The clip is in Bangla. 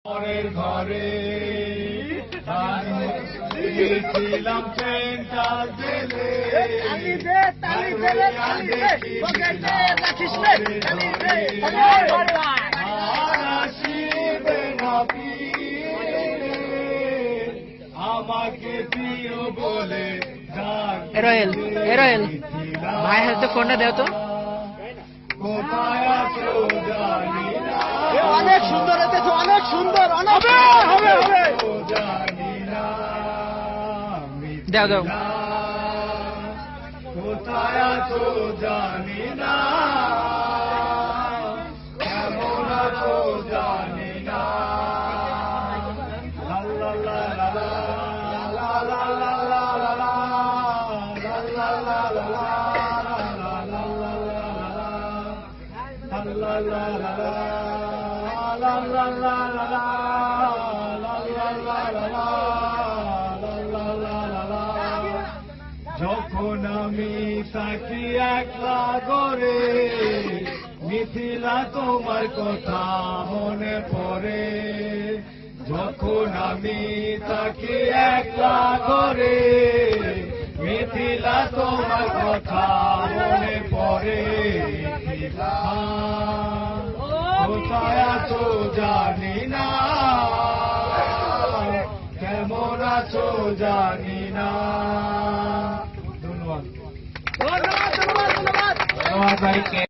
ঘরে ছিলাম চেনটা দিলে আমাকে প্রিয় বলে এরোয়েল এরোয়েল ভাই হাতে ফোনটা দেও তো। কোথায় আছো জানি না, অনেক সুন্দর হয়েছে, অনেক সুন্দর, অনেক হবে হবে। জানি না দাও দাও। কোথায় আছো জানি না, কেমন আছো জানি না। লা লা লা লা লা লা লা লা লা লা লা লা লা লা লা। যখন আমি থাকি একলা করে মিথিলা তোমার কথা মনে পড়ে, যখন আমি থাকি একলা করে মিথিলা তোমার কথা মনে পড়ে। কোথায় আছো জানি না, কেমন আছো জানি না। ধন্যবাদ ধন্যবাদ ধন্যবাদ ধন্যবাদ। ধন্যবাদ ভাইকে।